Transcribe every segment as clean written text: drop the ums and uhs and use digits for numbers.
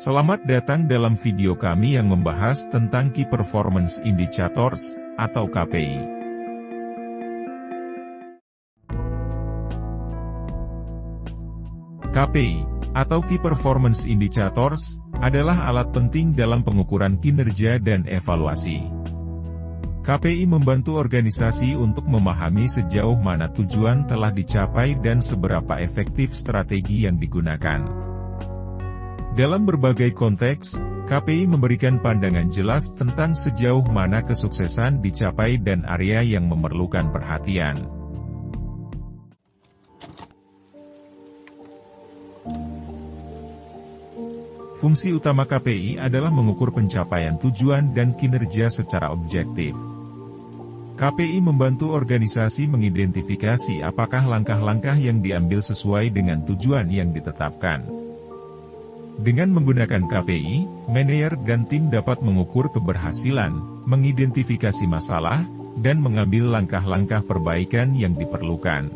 Selamat datang dalam video kami yang membahas tentang Key Performance Indicators, atau KPI. KPI, atau Key Performance Indicators, adalah alat penting dalam pengukuran kinerja dan evaluasi. KPI membantu organisasi untuk memahami sejauh mana tujuan telah dicapai dan seberapa efektif strategi yang digunakan. Dalam berbagai konteks, KPI memberikan pandangan jelas tentang sejauh mana kesuksesan dicapai dan area yang memerlukan perhatian. Fungsi utama KPI adalah mengukur pencapaian tujuan dan kinerja secara objektif. KPI membantu organisasi mengidentifikasi apakah langkah-langkah yang diambil sesuai dengan tujuan yang ditetapkan. Dengan menggunakan KPI, manajer dan tim dapat mengukur keberhasilan, mengidentifikasi masalah, dan mengambil langkah-langkah perbaikan yang diperlukan.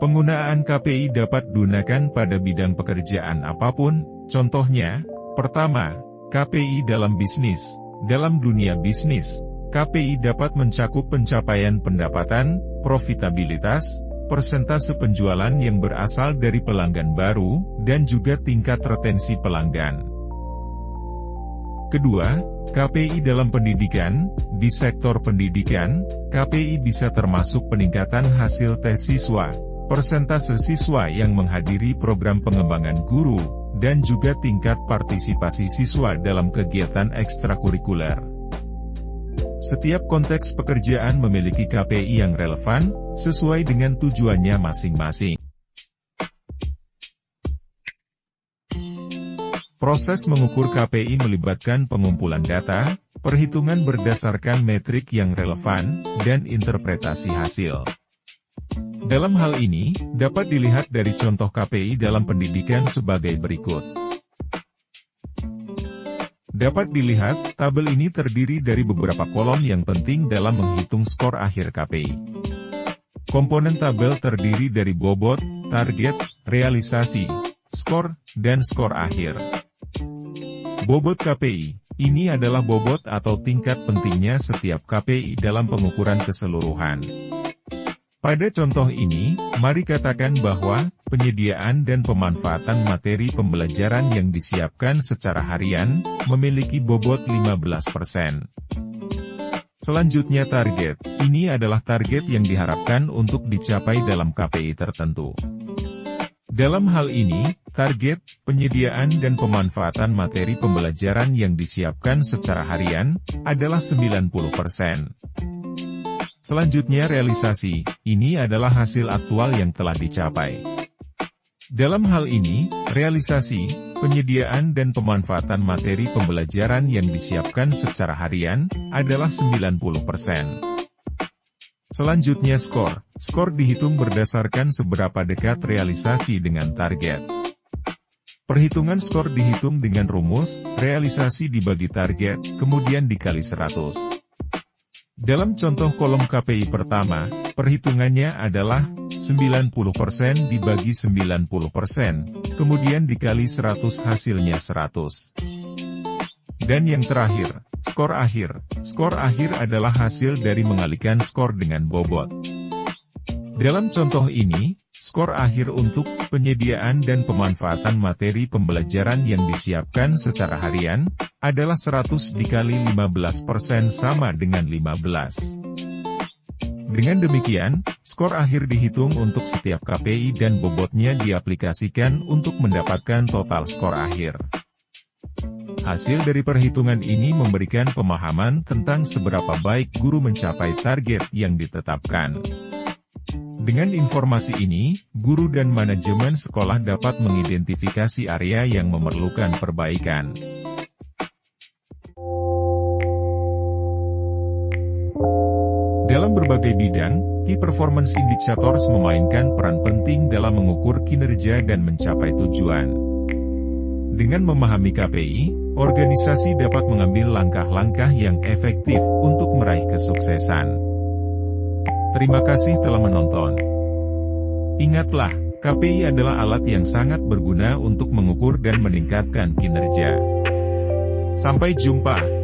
Penggunaan KPI dapat digunakan pada bidang pekerjaan apapun, contohnya, pertama, KPI dalam bisnis. Dalam dunia bisnis, KPI dapat mencakup pencapaian pendapatan, profitabilitas, persentase penjualan yang berasal dari pelanggan baru, dan juga tingkat retensi pelanggan. Kedua, KPI dalam pendidikan. Di sektor pendidikan, KPI bisa termasuk peningkatan hasil tes siswa, persentase siswa yang menghadiri program pengembangan guru, dan juga tingkat partisipasi siswa dalam kegiatan ekstrakurikuler. Setiap konteks pekerjaan memiliki KPI yang relevan, sesuai dengan tujuannya masing-masing. Proses mengukur KPI melibatkan pengumpulan data, perhitungan berdasarkan metrik yang relevan, dan interpretasi hasil. Dalam hal ini, dapat dilihat dari contoh KPI dalam pendidikan sebagai berikut. Dapat dilihat, tabel ini terdiri dari beberapa kolom yang penting dalam menghitung skor akhir KPI. Komponen tabel terdiri dari bobot, target, realisasi, skor, dan skor akhir. Bobot KPI, ini adalah bobot atau tingkat pentingnya setiap KPI dalam pengukuran keseluruhan. Pada contoh ini, mari katakan bahwa penyediaan dan pemanfaatan materi pembelajaran yang disiapkan secara harian memiliki bobot 15%. Selanjutnya target. Ini adalah target yang diharapkan untuk dicapai dalam KPI tertentu. Dalam hal ini, target, penyediaan dan pemanfaatan materi pembelajaran yang disiapkan secara harian adalah 90%. Selanjutnya realisasi, ini adalah hasil aktual yang telah dicapai. Dalam hal ini, realisasi, penyediaan dan pemanfaatan materi pembelajaran yang disiapkan secara harian, adalah 90%. Selanjutnya skor. Skor dihitung berdasarkan seberapa dekat realisasi dengan target. Perhitungan skor dihitung dengan rumus, realisasi dibagi target, kemudian dikali 100. Dalam contoh kolom KPI pertama, perhitungannya adalah 90% dibagi 90%, kemudian dikali 100 hasilnya 100. Dan yang terakhir, skor akhir. Skor akhir adalah hasil dari mengalikan skor dengan bobot. Dalam contoh ini, skor akhir untuk penyediaan dan pemanfaatan materi pembelajaran yang disiapkan secara harian adalah 100 dikali 15% sama dengan 15. Dengan demikian, skor akhir dihitung untuk setiap KPI dan bobotnya diaplikasikan untuk mendapatkan total skor akhir. Hasil dari perhitungan ini memberikan pemahaman tentang seberapa baik guru mencapai target yang ditetapkan. Dengan informasi ini, guru dan manajemen sekolah dapat mengidentifikasi area yang memerlukan perbaikan. Dalam berbagai bidang, Key Performance Indicators memainkan peran penting dalam mengukur kinerja dan mencapai tujuan. Dengan memahami KPI, organisasi dapat mengambil langkah-langkah yang efektif untuk meraih kesuksesan. Terima kasih telah menonton. Ingatlah, KPI adalah alat yang sangat berguna untuk mengukur dan meningkatkan kinerja. Sampai jumpa.